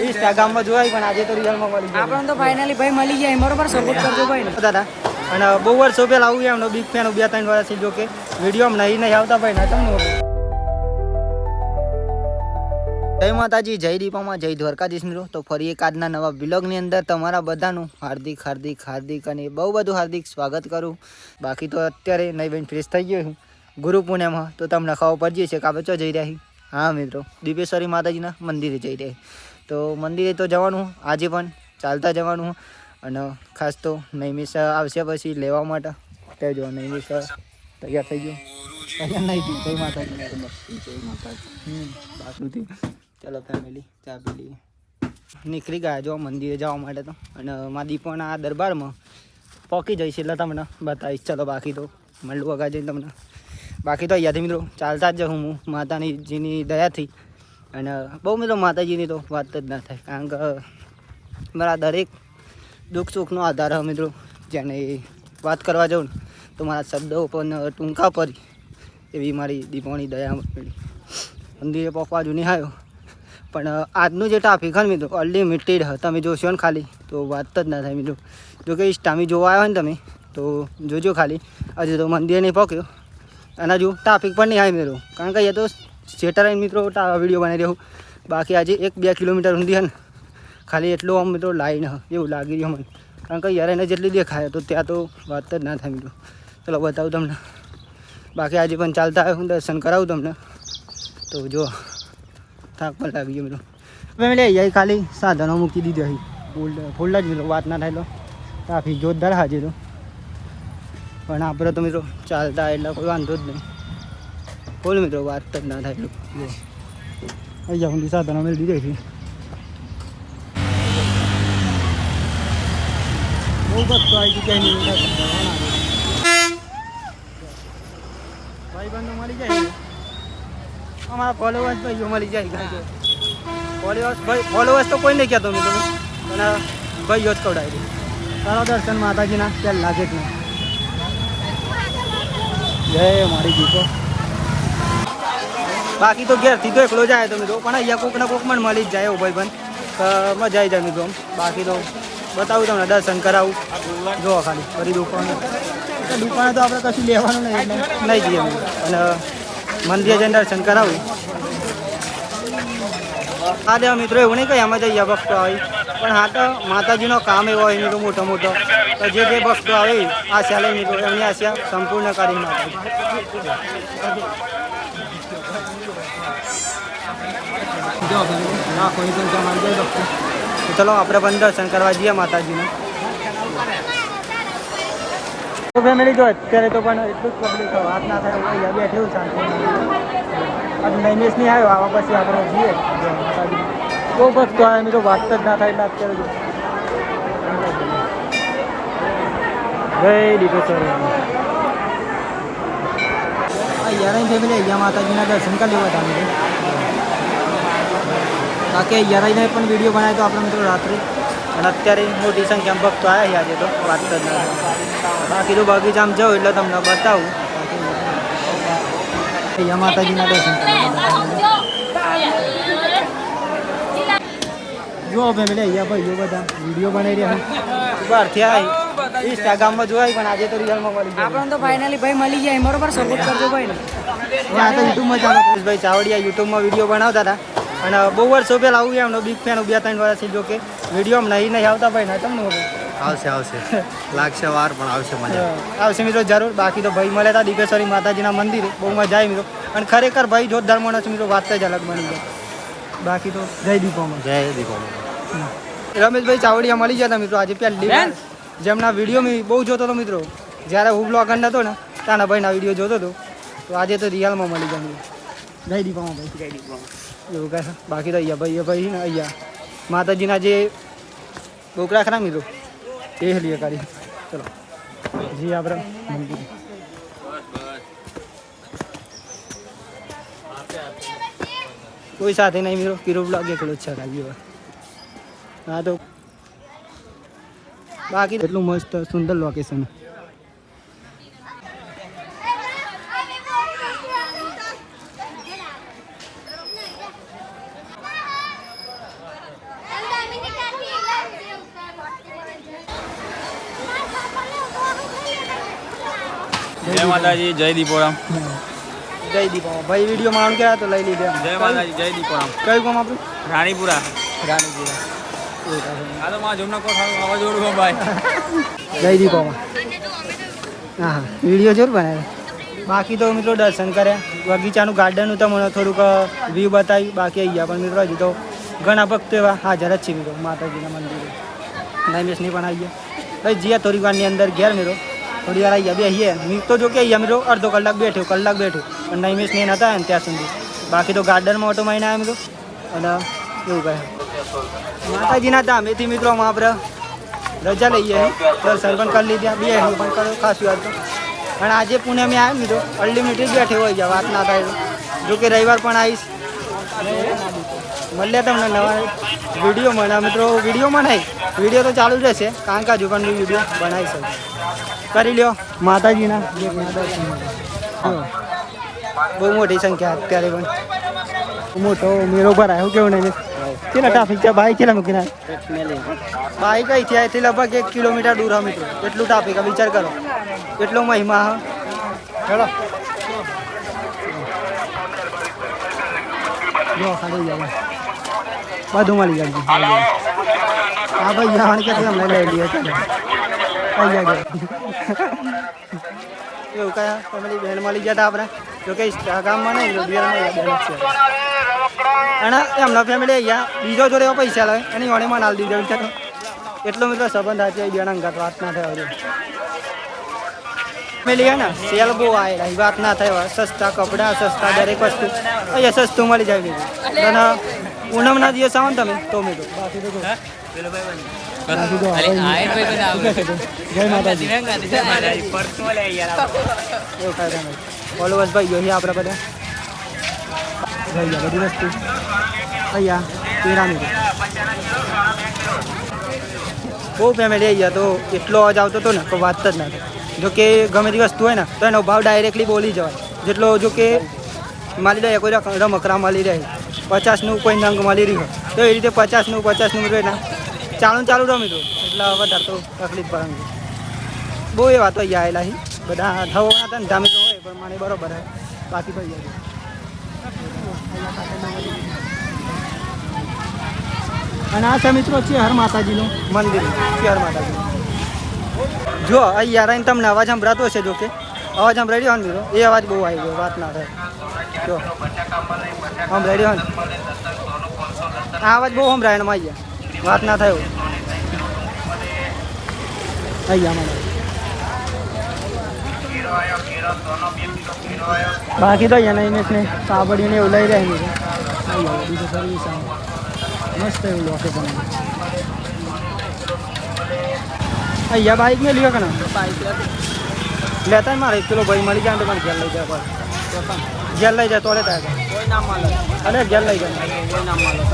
ઇન્સ્ટાગ્રામમાં જોવાય પણ આજે તો રિયલમાં મળી ગયા. આપણને તો ફાઇનલી ભાઈ મળી જાય, બરોબર સપોર્ટ કરજો ભાઈ ને દાદા. અને બહુ વર્ષો પહેલા આવું એમનો બિગ ફેન 2-3 વર્ષથી જો કે વિડીયોમાં નહીં આવતા ભાઈ ના તમને જય માતાજી, જય દીપામાં, જય દ્વારકાધીશ મિત્રો. તો ફરી એક આજના નવા બ્લોગની અંદર તમારા બધાનું હાર્દિક હાર્દિક હાર્દિક અને બહુ બધું હાર્દિક સ્વાગત કરું. બાકી તો અત્યારે નહીં બેન ફ્રેશ થઈ ગયો છું ગુરુ પૂર્ણિમામાં, તો તમને ખબર પડી જશે કે આપણે ચો જઈ રહ્યા. હા મિત્રો, દીપેશ્વરી માતાજીના મંદિરે જઈ રહ્યા. તો મંદિરે તો જવાનું આજે પણ ચાલતા જવાનું. અને ખાસ તો નૈમિષ આવશે પછી લેવા માટે. તે જો નૈમિષ તૈયાર થઈ ગયો. તૈયાર નહીં થયું. જય માતાજી. બાકી ચલો ફેમિલી ચા પી લઈએ. નીકળી ગયા જો મંદિરે જવા માટે તો. અને મારા દીપોના આ દરબારમાં પોકી જઈશ એટલે તમને બતાવીશ. ચલો બાકી તો મળવું આગળ જઈને તમને. બાકી તો અહીંયાથી મિત્રો ચાલતા જ જાઉં હું માતાજીની દયાથી. અને બહુ મિત્રો માતાજીની તો વાત જ ના થાય, કારણ કે મારા દરેક દુઃખ સુખનો આધાર હોય મિત્રો. જેને વાત કરવા જાઉં ને તો મારા શબ્દો પણ ટૂંકા પડી એવી મારી દીપોની દયા મળી. મંદિરે પહોંચવા જ નહીં આવ્યો પણ આજનું જે ટ્રાફિક હોય મિત્રો અનલિમિટેડ હોય. તમે જોશો ને ખાલી તો વાત જ ના થાય મિત્રો. જો કે ઇન્સ્ટામાં જોવા આવ્યો ને તમે તો જોજો ખાલી. હજુ તો મંદિરે નહીં પહોંચ્યો અને હજુ ટ્રાફિક પણ નહીં આવે મિત્રો, કારણ કે અહીંયા તો સેટર આવીને મિત્રો વિડીયો બનાવી રહ્યો. બાકી આજે 1-2 કિલોમીટર ઊંધી ને ખાલી એટલું આમ મિત્રો લાઈન એવું લાગી રહ્યું મને, કારણ કે યાર એને જેટલી દેખાય તો ત્યાં તો વાત જ ના થાય મિત્રો. ચલો બતાવું તમને. બાકી આજે પણ ચાલતા આવ્યો હું દર્શન કરાવું તમને. તો જો થાક પણ લાગી ગયો મિત્રો. હવે મેં અહીંયા ખાલી સાધનો મૂકી દીધો અહીં ફૂલ જ મિત્રો, વાત ના થાય તો ટ્રાફિક જોરદાર હાજર તો. પણ આપણે તો મિત્રો ચાલતા એટલે કોઈ વાંધો જ નહીં. ફૂલ મિત્રો વાત જ ના થાય એટલું. અહીંયા ઊંધી સાધનો મેં દીધી છે. બહુ ભક્તો આવી ગયા નહીં. ભાઈ બંધો મળી જાય અમારા ફોલોવર્સ ભાઈઓ મળી જાય. ફોલોવર્સ તો કોઈ નહીં કહેતો મિત્રો, અને ભાઈઓ જ કવડાવી દે. સારો દર્શન માતાજીના ત્યાં લાગે જ નહીં. જય મારી દીકો. બાકી તો ઘેરથી તો એકલો જાય તો મિત્રો, પણ અહીંયા કોકના કોક મને મળી જ જાય એવું ભાઈ બંધ મજા આવી જાય મિત્રો. બાકી તો બતાવું તમને, દર્શન કરાવું. જોવો ખાલી ફરી દુકાન તો આપણે કશું લેવાનું નહીં એટલે નહીં જઈએ મિત્રો. અને મંદિરે જઈને દર્શન કરાવું. હા દેવા મિત્રો, એવું નહીં કહે એમાં જઈએ ભક્તો આવી, પણ હા તો માતાજીનો કામ એવો હોય મિત્રો મોટો મોટો, તો જે ભક્તો આવે આશા લઈ મિત્રો એમની આશા સંપૂર્ણ કરી માતાજી. ચલો આપણે પણ દર્શન કરવા જઈએ માતાજીને. તો ફેમિલી જો અત્યારે તો પણ એટલું જ પબ્લિક વાત ના થાય અહીંયા બેઠું શાંતિ. નૈમિષ નહીં આવ્યો આવા પછી આપણે જઈએ માતાજી. બહુ ભક્તો આવે મિત્રો, વાત જ ના થાય એટલે અત્યારે જો જય દીપેશ્વરી. અહીંયા ફેમિલી અહીંયા માતાજીના દર્શન કરી લેવા હતા. બાકી યારાઈને પણ વિડીયો બનાવ્યો તો આપણે મિત્રો રાત્રે. અને અત્યારે મોટી સંખ્યામાં ભક્તો આવ્યા છે આજે તો વાત જ ના. બાકી તો બગીચામાં જાઉં એટલે તમને બતાવું. અહીંયા માતાજીના દર્શન જુઓ ફેમિલી, અહીંયા ભાઈઓ બધા વિડીયો બનાવી રહ્યા બહારથી આવી. ઇન્સ્ટાગ્રામમાં જોવાય પણ આજે તો રિયલમાં મળી જાય. આપણને તો ફાઇનલી ભાઈ મળી જાય, બરોબર સપોર્ટ કરજો ભાઈ ને. આ તો યુટ્યુબમાં ચાલો ભાઈ ચાવડિયા યુટ્યુબમાં વિડીયો બનાવતા હતા. અને બહુ વર્ષો પહેલા આવું એમનો બિગ ફેન 2-3 વર્ષથી જો કે વિડીયોમાં નહીં આવતા ભાઈ ના તમને આવશે લાગશે વાર પણ આવશે મજા આવશે મિત્રો જરૂર. બાકી તો ભાઈ મળ્યા હતા દીપેશ્વરી માતાજીના મંદિરે, બહુ મજા આવી મિત્રો. અને ખરેખર ભાઈ જોરદાર માણસ મિત્રો, વાત જ અલગ બની જાય. બાકી તો જય દીપોમાં. રમેશભાઈ ચાવડિયા મળી ગયા હતા મિત્રો આજે પહેલી વાર. જેમના વિડીયો મેં બહુ જોતો હતો મિત્રો, જ્યારે હું બ્લોગર નહોતો ને ત્યાંના ભાઈના વિડીયો જોતો હતો. તો આજે તો રિયલમાં મળી ગયા મિત્રો. જય દીપોમાં ભાઈ, જય દીપોમાં એવું કહે. બાકી તો અહીંયા ભાઈ ને અહીંયા માતાજીના જે બોકરા ખરા મિત્રો એ લીએ કરી. ચલો જી આપણે મંદિર. કોઈ સાથે નહીં મિત્રો, કિરો બ્લોગ એકલો જ છે ખાલી. હા તો બાકી એટલું મસ્ત સુંદર લોકેશન. જય માતાજી, જય દીપોરામ. જય દીપા ભાઈ વિડીયો માં ક્યાં તો લઈ લીધે. જય માતાજી, જય દીપોરામ. કયું ગામ આપણું? રાણીપુરા. રાણીપુરા. આ તો મારા જમના કોઠા આવા જોડું ભાઈ. જય દીપામાં હા હા વિડીયો જરૂર બનાવે. બાકી તો મિત્રો દર્શન કર્યા, બગીચાનું ગાર્ડનનું તો મને થોડુંક વ્યૂ બતાવ્યું. બાકી આવી ગયા પણ મિત્રો હજુ તો ઘણા ભક્તો એવા હાજર જ છે મિત્રો માતાજીના મંદિરે. નાઈમેશની પણ આવી ગયા ભાઈ જીયા થોડી વારની અંદર ઘેર મિત્રો થોડી વાર આવી ગયા બેસીએ. મી તો જો કે અહીંયા મિત્રો અડધો કલાક બેઠ્યો પણ નાઈમેશની એ નતા ને ત્યાં સુધી. બાકી તો ગાર્ડનમાં ઓટો મારીને આવ્યા મિત્રો અને એવું કહે માતાજીના ધામેથી મિત્રો આપણે રજા લઈએ દર્શન પણ કરી લીધા બે પણ કરો ખાસ વાત તો. અને આજે પુણે મેં આવ્યો મિત્રો અનલિમિટેડ બેઠે હોય ગયા વાત ના થાય. જો કે રવિવાર પણ આવીશ મળ્યા તમને નવા વિડીયોમાં. મિત્રો વિડીયોમાં નહીં, વિડીયો તો ચાલુ જ રહેશે કારણ કે હજુ પણ વિડીયો બનાવી શકું. કરી લ્યો માતાજીના બહુ મોટી સંખ્યા અત્યારે પણ મોટો મેળો ભરાયો કેવું નહીં કેટલા ટ્રાફિક છે. બાઈક કેટલા મૂકીને બાઈક અહીંથી અહીંથી લગભગ 1 કિલોમીટર દૂર હા મિત્રો એટલું ટ્રાફિક વિચાર કરો એટલો મહિમા હા. ચલો જો ખાલી જાય બધું મળી જાય. હા ભાઈ જવાનું કે અમને લઈ લઈએ ચાલો આવી જાય એવું કયા ફેમિલી બહેન મળી ગયા હતા આપણે જો કે ઇન્સ્ટાગ્રામમાં નહીં વિડીયોમાં છે. અને એમના ફેમિલી અહીંયા બીજો જોડે એવા પૈસા લાવે એની વડે મને હાલ દીધો વિચારો એટલો મિત્રો સંબંધ હાચી આવી બેન અંગત વાત ના થાય. ફેમિલી હે ને સેલ બહુ આવેલા એ વાત ના થાય. સસ્તા કપડાં સસ્તા દરેક વસ્તુ અહીંયા સસ્તું મળી જાય મિત્રો. અને પૂનમના દિવસ આવો ને તમે તો મિત્રો બાકી તો જય માતાજી ફોલોવર્સ ભાઈ જોઈએ આપણે બધા બધી વસ્તુ અહીંયા પિરામિડ બહુ ફેમિલી આવી ગયા તો એટલો અવાજ આવતો હતો ને તો વાત જ ના થાય. જો કે ગમે તે વસ્તુ હોય ને તો એનો ભાવ ડાયરેક્ટલી બોલી જવાય. જેટલો જો કે મળી રહે કોઈ રમકડા મળી રહે 50નું કોઈ નંગ મળી રહ્યું તો એ રીતે 50નું મિત્રો એના ચાલુ રહો મિત્રો એટલે વધારે તો તકલીફ પડે. બહુ એ વાતો અહીંયા આવેલા છે બધા થવાના હતા ને ધામી તો હોય પણ મને બરોબર હોય બાકી તો અહીંયા અને આ છે મિત્રો ચેહર માતાજીનું મંદિર. ચેહર માતાજી જો અહીંયા રહીને તમને અવાજ સંભળાતો હશે. જો કે અવાજ સંભળાઈ રહ્યો ને મિત્રો એ અવાજ બહુ આવી ગયો વાત ના થાય. જો સંભળાઈ રહ્યો ને આ અવાજ બહુ સંભળાય એમાં અહીંયા વાત ના થાય અહીંયા બાકી તો અહીંયા નહીં ને કાબડીને એવું લઈ રહે બીજું સર્વિસ મસ્ત એવું લોકેશન અહીંયા બાઇક મેં લ્યો કે ના બાઇક લેતા ને મારે 1 કિલો ભાઈ મળી જાય તો મને ઘેર લઈ જાય ઘેર લઈ જાય તો લેતા કોઈ નામ માલો અરે ઘેર લઈ જાય કોઈ નામ માલો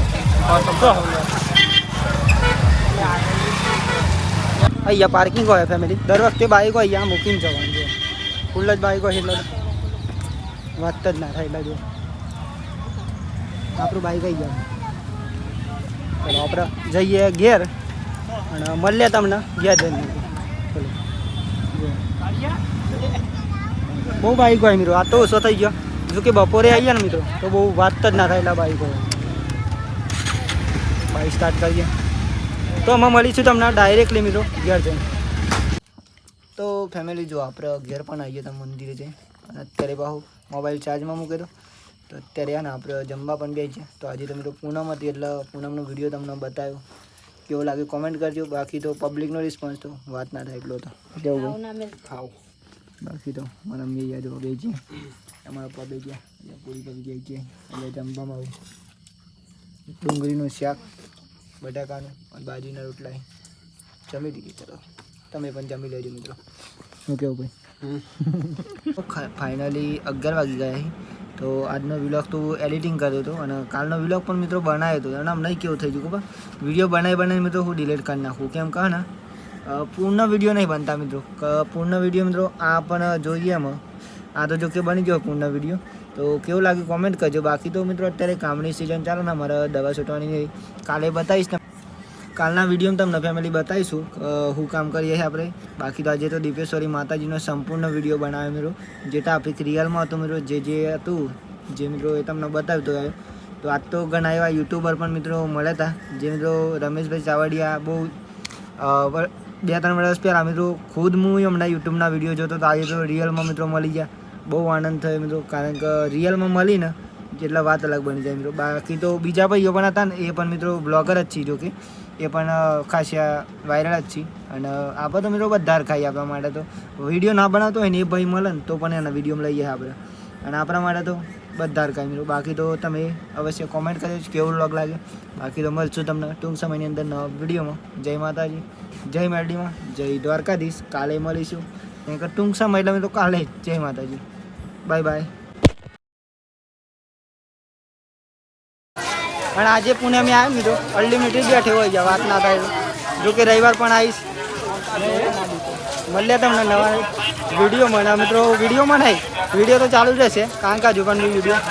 અહીંયા પાર્કિંગ હોય ફેમિલી દર વખતે બાઇક હોય અહીંયા મૂકીને જવાનું છે. ફૂલ જ બાઇક હોય એટલે વાત જ ના થાય. એટલે જો આપણું બાઇક આવી જાય ચલો આપણે જઈએ ઘેર અને મળીએ તમને ઘેર જઈને. બહુ બાઇક હોય મિત્રો આ તો ઓછો થઈ ગયો. જો કે બપોરે આવીએ ને મિત્રો તો બહુ વાત જ ના થાય. એટલા બાઇક હોય બાઇક સ્ટાર્ટ કરીએ તો અમે મળીશું તમને ડાયરેક્ટલી મિત્રો ઘેર જઈને. તો ફેમિલી જો આપણે ઘેર પણ આવીએ તો મંદિરે જઈએ અને અત્યારે બહુ મોબાઈલ ચાર્જમાં મૂકી દો તો અત્યારે ને આપણે જમવા પણ બે છે. તો આજે તો મિત્રો પૂનમ હતી એટલે પૂનમનો વિડીયો તમને બતાવ્યો કેવો લાગ્યો કોમેન્ટ કરજો. બાકી તો પબ્લિકનો રિસ્પોન્સ તો વાત ના થાય એટલો તો કેવું ખાવ. બાકી તો મને મેં યાદ બે છે અમારા પપ્પા બે ગયા પૂરી પડી ગઈ છે એટલે જમવામાં આવું ડુંગળીનું શાક બટાકાનું અને બાજરીના રોટલા જમી દીધી. ચલો તમે પણ જમી લેજો મિત્રો. શું કેવું ભાઈ ફાઇનલી 11 વાગી ગયા. તો આજનો વિલોગ તો એડિટિંગ કર્યો હતો અને કાલનો વિલોગ પણ મિત્રો બનાવ્યો હતો. અને આમ નહીં કેવું થઈ ગયું ખબર વિડીયો બનાવી મિત્રો હું ડિલીટ કરી નાખું કેમ કહે ને પૂર્ણ વિડીયો નહીં બનતા મિત્રો. પૂર્ણ વિડીયો મિત્રો આ પણ જોઈએ એમાં આ તો જો કે બની ગયો પૂર્ણ વિડીયો. તો કેવું લાગ્યું કોમેન્ટ કરજો. બાકી તો મિત્રો અત્યારે કામની સિઝન ચાલે ને અમારે દવા છૂટવાની કાલે બતાવીશ ને કાલના વિડીયોમાં તમને ફેમિલી બતાવીશું શું કામ કરીએ છીએ આપણે. બાકી તો આજે તો દીપેશ્વરી માતાજીનો સંપૂર્ણ વિડીયો બનાવ્યો મિત્રો, જે ટ્રાફિક રિયલમાં હતું મિત્રો, જે હતું જે મિત્રો એ તમને બતાવ્યું તો. તો આજ તો ઘણા એવા યુટ્યુબર પણ મિત્રો મળ્યા હતા, જે મિત્રો રમેશભાઈ ચાવડિયા બહુ 2-3 વર્ષ પહેલાં મિત્રો ખુદ હું હમણાં યુટ્યુબના વિડીયો જોતો તો આજે તો રિયલમાં મિત્રો મળી ગયા. બહુ આનંદ થયો મિત્રો, કારણ કે રિયલમાં મળીને જેટલા વાત અલગ બની જાય મિત્રો. બાકી તો બીજા ભાઈઓ પણ હતા ને, એ પણ મિત્રો બ્લોગર જ છે, જો કે એ પણ ખાસા વાયરલ જ છે. અને આપણે તો મિત્રો બધા ખાઈએ, આપણા માટે તો વિડીયો ના બનાવતો હોય ને એ ભાઈ મળે ને તો પણ એના વિડીયોમાં લઈએ આપણે, અને આપણા માટે તો બધા ખાઈ મિત્રો. બાકી તો તમે અવશ્ય કોમેન્ટ કરજો કેવો વ્લોગ લાગે. બાકી તો મળશું તમને ટૂંક સમયની અંદર નવા વિડીયોમાં. જય માતાજી, જય મેરડીમાં, જય દ્વારકાધીશ. કાલે મળીશું, કારણ કે ટૂંક સમય એટલે તો કાલે જ. જય માતાજી, બાય બાય. અને આજે પુણે મેં આવ્યો મિત્રો, અનલિમિટેડ બેઠે હોય ગયા, વાત ના થાય. જો કે રવિવાર પણ આવીશ, મળ્યા તમને નવા વિડીયોમાં. મિત્રો વિડીયોમાં નહીં, વિડીયો તો ચાલુ જ રહેશે, કારણ કે હજુ પણ વિડીયો